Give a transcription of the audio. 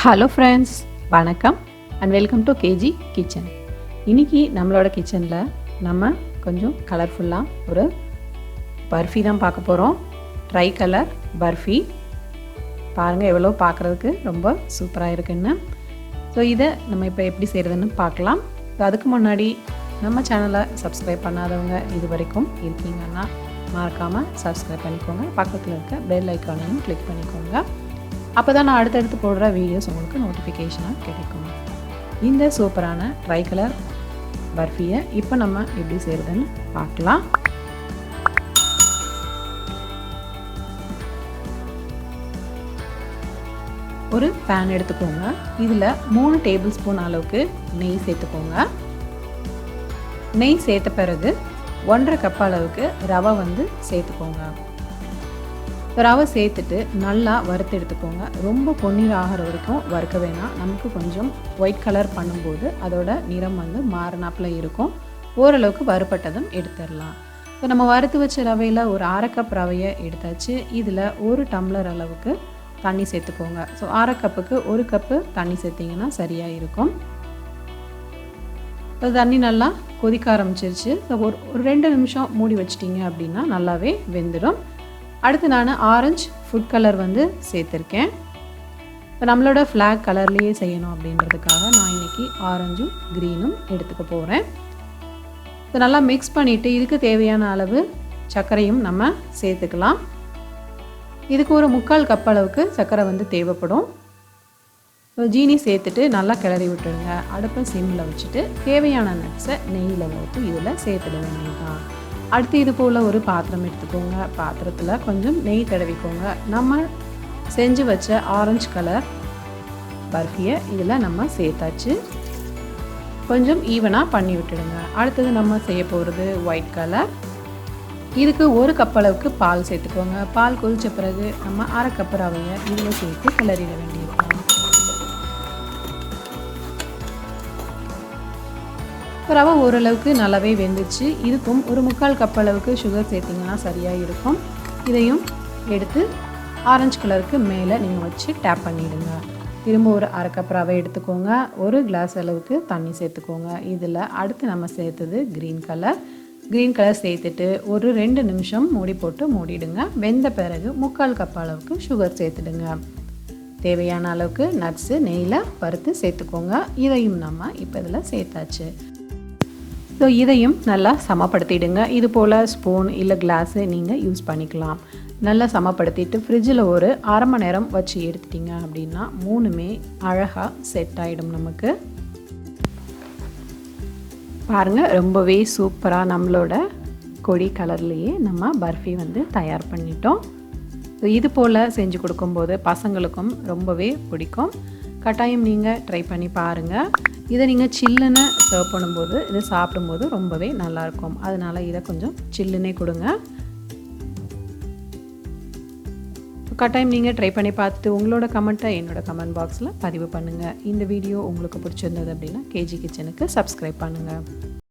Hello friends, வணக்கம் and welcome to KG kitchen. இன்றைக்கி நம்மளோட கிச்சனில் நம்ம கொஞ்சம் கலர்ஃபுல்லாக ஒரு பர்ஃபி தான் பார்க்க போகிறோம். ட்ரை கலர் பர்ஃபி பாருங்கள், எவ்வளோ பார்க்குறதுக்கு ரொம்ப சூப்பராக இருக்குன்னு. ஸோ இதை நம்ம இப்போ எப்படி செய்கிறதுன்னு பார்க்கலாம். ஸோ அதுக்கு முன்னாடி நம்ம சேனலை சப்ஸ்கிரைப் பண்ணாதவங்க இது வரைக்கும் இருக்கீங்கன்னா மறக்காமல் சப்ஸ்கிரைப் பண்ணிக்கோங்க. பக்கத்தில் இருக்க பெல் ஐக்கானையும் கிளிக் பண்ணிக்கோங்க. அப்போ தான் நான் அடுத்தடுத்து போடுற வீடியோஸ் உங்களுக்கு நோட்டிஃபிகேஷனாக கிடைக்கும். இந்த சூப்பரான ட்ரை கலர் பர்ஃபியை இப்போ நம்ம எப்படி செய்கிறதுன்னு பார்க்கலாம். ஒரு பேன் எடுத்துக்கோங்க. இதில் 3 டேபிள் ஸ்பூன் அளவுக்கு நெய் சேர்த்துக்கோங்க. நெய் சேர்த்த பிறகு 1.5 கப் அளவுக்கு ரவை சேர்த்துக்கோங்க. ரவை சேர்த்துட்டு நல்லா வறுத்து எடுத்துக்கோங்க. ரொம்ப பொன்னிற ஆகிற வரைக்கும் வறுக்க வேணாம். நமக்கு கொஞ்சம் ஒயிட் கலர் பண்ணும்போது அதோட நிறம் மாறினாப்பில் இருக்கும். ஓரளவுக்கு வறுப்பட்டதும் எடுத்துடலாம். இப்போ நம்ம வறுத்து வச்ச ரவையில் ஒரு 1/2 கப் ரவையை எடுத்தாச்சு. இதில் 1 டம்ளர் அளவுக்கு தண்ணி சேர்த்துக்கோங்க. ஸோ 1/2 கப்புக்கு 1 கப்பு தண்ணி சேர்த்திங்கன்னா சரியாக இருக்கும். தண்ணி நல்லா கொதிக்க ஆரம்பிச்சிருச்சு. ஸோ ஒரு 2 நிமிஷம் மூடி வச்சிட்டிங்க அப்படின்னா நல்லாவே வெந்துடும். அடுத்து நான் ஆரஞ்சு ஃபுட் கலர் சேர்த்துருக்கேன். இப்போ நம்மளோட ஃப்ளாக் கலர்லேயே செய்யணும் அப்படின்றதுக்காக நான் இன்றைக்கி ஆரஞ்சும் க்ரீனும் எடுத்துக்க போகிறேன். இப்போ நல்லா மிக்ஸ் பண்ணிவிட்டு இதுக்கு தேவையான அளவு சர்க்கரையும் நம்ம சேர்த்துக்கலாம். இதுக்கு ஒரு 3/4 கப் அளவுக்கு சர்க்கரை தேவைப்படும். ஜீனி சேர்த்துட்டு நல்லா கிளறி விட்டுடுங்க. அடுப்பை சிம்மில் வச்சுட்டு தேவையான நட்ஸை நெய்யில் வறுத்து இதில் சேர்த்துட வேண்டியதுதான். அடுத்து இது போல் ஒரு பாத்திரம் எடுத்துக்கோங்க. பாத்திரத்தில் கொஞ்சம் நெய் தடவிக்கோங்க. நம்ம செஞ்சு வச்ச ஆரஞ்சு கலர் பர்ஃபியை இதில் நம்ம சேர்த்தாச்சு. கொஞ்சம் ஈவனாக பண்ணி விட்டுடுங்க. அடுத்தது நம்ம செய்ய போகிறது ஒயிட் கலர். இதுக்கு 1 கப் அளவுக்கு பால் சேர்த்துக்கோங்க. பால் கொதித்த பிறகு நம்ம 1/2 கப் ரவையை இதில் சேர்த்து கிளறிட வேண்டியிருக்கோம். ரவை ஓரளவுக்கு நல்லாவே வெந்துச்சு. இதுக்கும் ஒரு 3/4 கப் அளவுக்கு சுகர் சேர்த்திங்கன்னா சரியாக இருக்கும். இதையும் எடுத்து ஆரஞ்சு கலருக்கு மேலே நீங்கள் வச்சு டேப் பண்ணிவிடுங்க. திரும்ப ஒரு 1/2 கப் ரவை எடுத்துக்கோங்க. 1 கிளாஸ் அளவுக்கு தண்ணி சேர்த்துக்கோங்க. இதில் அடுத்து நம்ம சேர்த்தது க்ரீன் கலர் சேர்த்துட்டு ஒரு 2 நிமிஷம் மூடி போட்டு மூடிடுங்க. வெந்த பிறகு 3/4 கப் அளவுக்கு சுகர் சேர்த்துடுங்க. தேவையான அளவுக்கு நட்ஸு நெய்யில் வறுத்து சேர்த்துக்கோங்க. இதையும் நம்ம இப்போ இதில் சேர்த்தாச்சு. ஸோ இதையும் நல்லா சமப்படுத்திடுங்க. இது போல் ஸ்பூன் இல்லை கிளாஸு நீங்கள் யூஸ் பண்ணிக்கலாம். நல்லா சமப்படுத்திட்டு ஃப்ரிட்ஜில் ஒரு 1/2 மணி நேரம் வச்சு எடுத்துட்டிங்க அப்படின்னா 3மே அழகாக செட் ஆகிடும். நமக்கு பாருங்கள், ரொம்பவே சூப்பராக நம்மளோட கொடி கலர்லேயே நம்ம பர்ஃபி தயார் பண்ணிட்டோம். ஸோ இது போல் செஞ்சு கொடுக்கும்போது பசங்களுக்கும் ரொம்பவே பிடிக்கும். கட்டாயம் நீங்கள் ட்ரை பண்ணி பாருங்கள். இதை நீங்கள் சில்லுன்னு சர்வ் பண்ணும்போது இதை சாப்பிடும்போது ரொம்பவே நல்லாயிருக்கும். அதனால் இதை கொஞ்சம் சில்லுன்னே கொடுங்க. கட்டாயம் நீங்கள் ட்ரை பண்ணி பார்த்துட்டு உங்களோட கமெண்ட்டை என்னோடய கமெண்ட் பாக்ஸில் பதிவு பண்ணுங்கள். இந்த வீடியோ உங்களுக்கு பிடிச்சிருந்தது அப்படின்னா கேஜி கிச்சனுக்கு சப்ஸ்கிரைப் பண்ணுங்கள்.